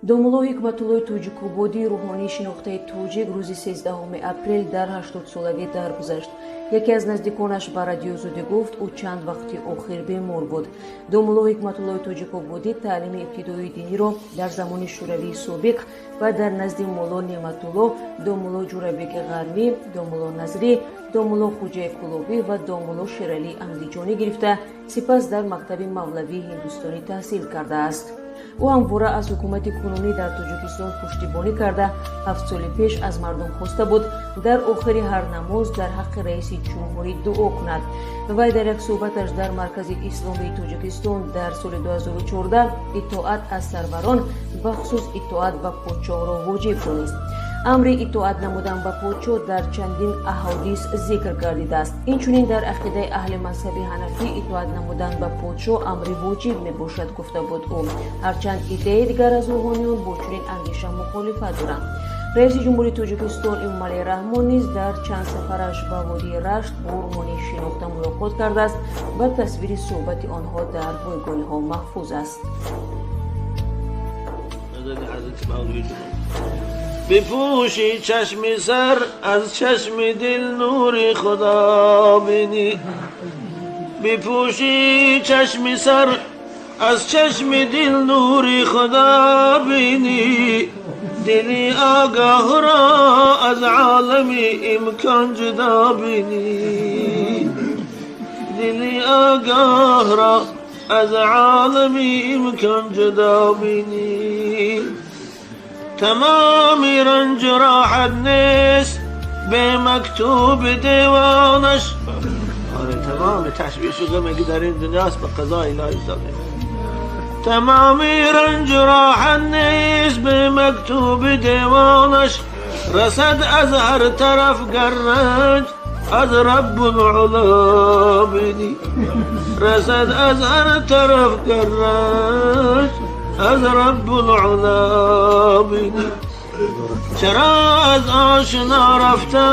Домулло Ҳикматуллои Тоҷикободӣ рӯҳонии шинохтаи тоҷик рӯзи 13 апрел дар 80-солагӣ даргузашт. Яке аз наздиконаш ба Радиои Озодӣ гуфт, ӯ чанд вақти охир бемор буд. Домулло Ҳикматуллои Тоҷикободӣ таълими ибтидоии диниро дар замони шӯравии собиқ ва дар назди Молло Неъматулло, Домулло Ҷурабеки Ғарбӣ, Домулло Назрӣ, Домулло Хуҷаи Кулобӣ ва Домулло Шералии Андиҷонӣ гирифта, сипас дар Мактаби Мавлавии Ҳиндустонӣ таҳсил кардааст. ӯ ҳамвора аз ҳукумати кунунӣ дар Тоҷикистон пуштибонӣ карда, 7 соли пеш аз мардум хоста буд дар охири ҳар намоз дар ҳаққи раиси ҷумҳурӣ дуо кунад. Вай дар як суҳбаташ дар Маркази Исломии Тоҷикистон дар соли 2014 итоат аз сарварон, бахусус итоат ба подшоҳро воҷиб донист. амри итоат намудан ба подшоҳ дар чандин аҳодис зикр гардидааст. Инчунин дар ақидаи аҳли мазҳаби ҳанафӣ итоат намудан ба подшоҳ амри воҷиб мебошад, гуфта буд ӯ. ҳарчанд идеяи дигар аз рӯҳониён бо чунин андеша мухолифат доранд. раиси ҷумҳурии Тоҷикистон Эмомалӣ Раҳмон низ дар чанд сафараш ба водии Рашт бо рӯҳонии шинохта мулоқот кардааст ва тасвири суҳбати онҳо дар бойгоҳиҳо маҳфуз аст. بپوشی چشم سر از چشم دل نور خدا بینی، بپوشی چشم سر از چشم دل نور خدا بینی، دلی آگاه را از عالم امکان جدا بینی، دلی آگاه را از عالم امکان جدا بینی. تمام رنج راحت نیست به مکتوب دیوانش. آره تمام تشویش و غمی در این دنیاست به قضای الهی زمین. تمام رنج راحت نیست به مکتوب دیوانش، رسد از هر طرف گرنج از رب العلا بینی، رسد از هر طرف گرنج از رب العلا بینی. چرا از آشنا رفته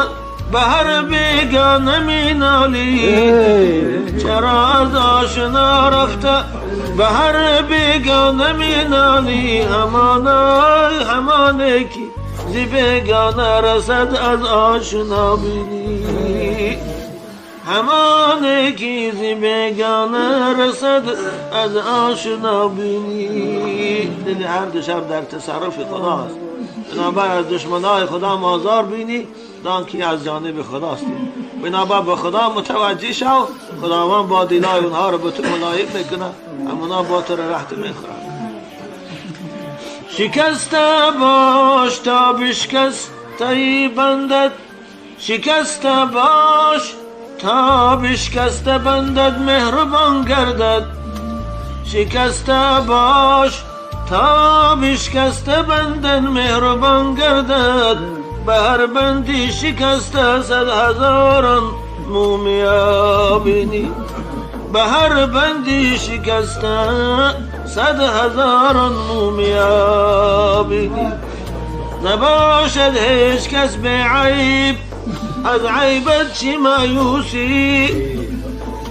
به هر بیگانه می نالی، چرا از آشنا رفته به هر بیگانه می نالی، همانه کی زی بیگانه رسد از آشنا بینی، همانه کی زی بیگانه رسد از آشنا بینی. دل هر دو شب در تصرف خداست، بنابر از دشمنای خدا آزار بینی، دان کی از جانب خداست. بنابر به خدا متوجه شو، خداوند با دلای اونها رو به تو ملایق میکنه، همونا با تو رحت میخورن. شکسته باش تا بشکسته بندد، شکسته باش تا بشکسته بندد مهربان گردد، شکسته باش تا بشکسته بندد مهربان گردد، به هر بندی شکسته 100,000 مومیا بینی، به هر بندی شکسته 100,000 مومیا بینی. نباشد هیچ کس به عیب از عیبت چی مایوسی،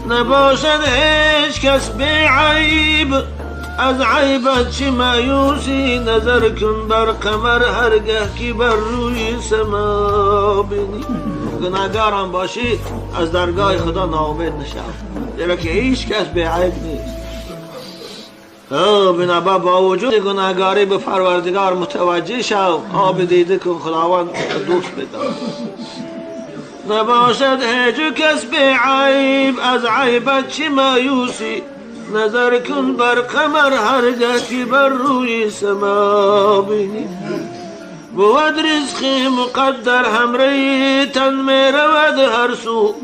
نباشد هیچ کس به عیب از عیبت چی مایوسی، نظر کن بر قمر هرگه که بر روی سما بینی. گناهگارم باشی از درگاه خدا ناامید نشو، زیرا که هیچ کس به عیب نیست. بنابر با وجود گناهگاری به پروردگار متوجه شو، آب دیده کن خداوند دوست بدار. نباشد هیچ کس به عیب از عیبت چی مایوسی، نظر کن بر قمر هرگه که بر روی سما بینی. بود رزقی مقدر همره تن می رود هر سو،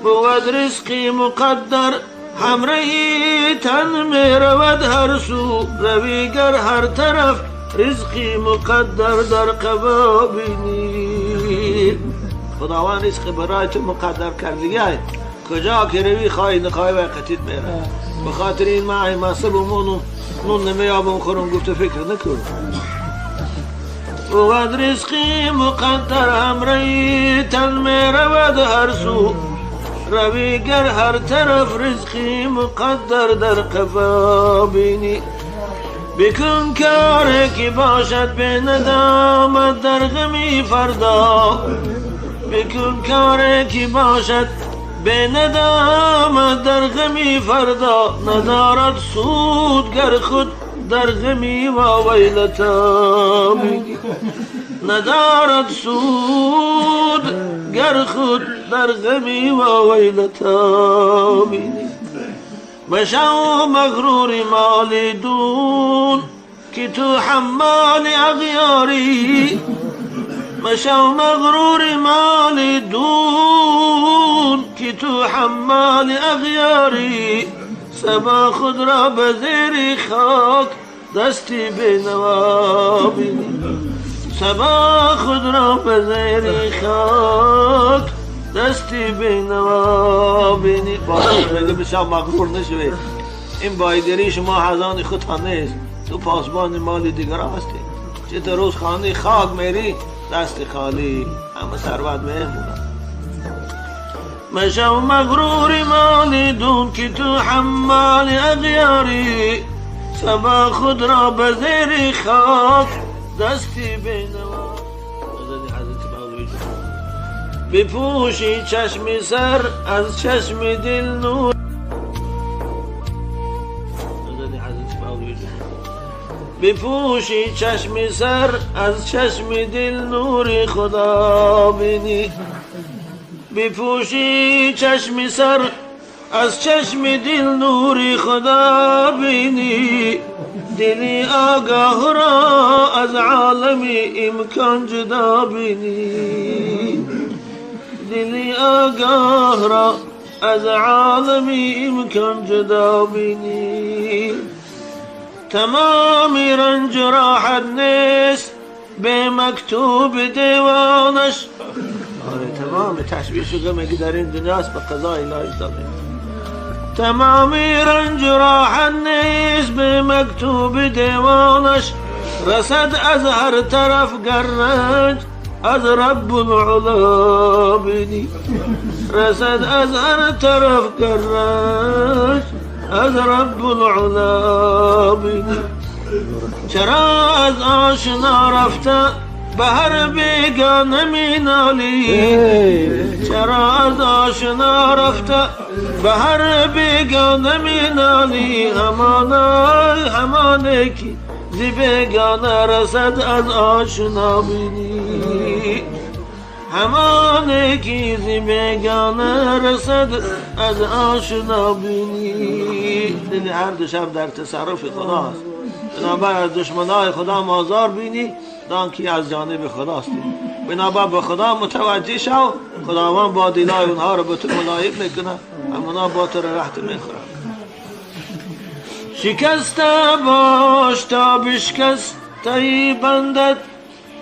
بود رزقی مقدر همره تن می رود هر سو، رویگر هر طرف رزقی مقدر در قبا بینی. خداوند رزق برای تو مقدر کردیه، کجا که روی خواهی نخواهی وقتیت میره. به خاطر این معی منصب و نون نمیابم خورم گفت فکر نکن. بود رزقی مقدر همره تن می رود هر سو، رویگر هر طرف رزقی مقدر در قفا بینی. بکن کاری که باشد به ندامت در غمی فردا، بکن کاری که باشد به ندامت در غمی فردا، ندارد سود گر خود در غمی و ویلتا بینی، ندارد سود گر خود در غمی و ویلتا بینی. مشو مغرور مال دون که تو حمال اغیاری، مشو مغرور مال دون که تو حمال اغیاری، سبا خود را به زیر خاک دستی بنوا بینی، سبا خود را به زیر خاک دستی بنوا بینی. باید بگه بشم مغرور نشوی، این بایدری شما هزان خود نیست، تو پاسبان مال دیگر هستی. چه روز خانه خاک میری دست خالی، همه ثروت میمونه. مشو مغرور مال دون که تو حمال اغیاری، سبا خود را به زیر خاک دستی بنوا. بپوشی چشم سر از چشم دل نور، بپوشی چشم سر از چشم دل نور خدا بینی، بپوشی چشم سر از چشم دل نور خدا بینی، دلی آگاه را از عالم امکان جدا بینی، دلی آگاه را از عالم امکان جدا بینی. تمام رنج راحت نیست به مکتوب دیوانش، تمام تشویش و غمی که در این دنیاست به قضای الهی داده. تمام رنج راحت نیست به مکتوب دیوانش، رسد از هر طرف گرنج از رب العلا بینی، رسد از هر طرف گرنج از رب العلا بینی. چرا از آشنا رفته به هر بیگانه می نالی، چرا از آشنا رفته به هر بیگانه می نالی، همانه که زی بیگانه رسد از آشنا بینی، همانه که زی بیگانه رسد از آشنا بینی. دل هر دو شب در تصرف خداست، بنابر از دشمنای خدا آزار بینی دان که از جانب خداستی، بنابر به خدا متوجه شو، خداوند با دلای اونها رو به تو ملایق میکنه، همونا با تو رحت میخورن. شکسته باش تا بشکسته بندد،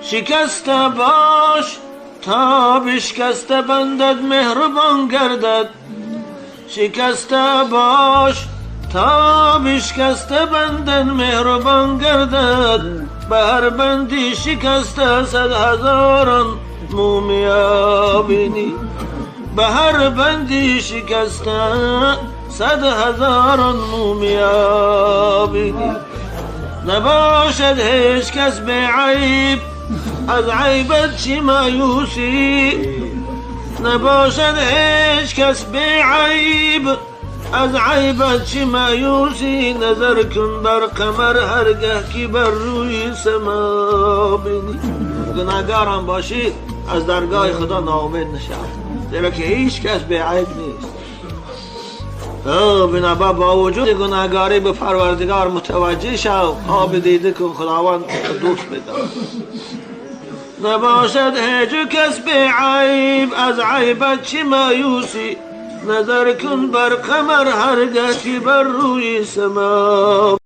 شکسته باش تا بشکسته بندد مهربان گردد، شکسته باش تا بشکسته بندد مهربان گردد، به هر بندی شکسته 100,000 مومیا بینی، به هر بندی شکسته 100,000 مومیا بینی. نباشد هیچ کس به عیب از عیبت چی مایوسی، نباشد هیچ کس به عیب از عیبت چی مایوسی، نظر کن بر قمر هرگه که بر روی سما بینی. گناهگار هم باشی از درگاه خدا ناامید نشو، زیرا که هیچ کس به عیب نیست. بنابر با وجود گناهگاری به پروردگار متوجه شو، آب دیده کن خداوند دوست بدار. نباشد هیچ کس به عیب از عیبت چی مایوسی، نظر کن بر قمر هرگه که بر روی سما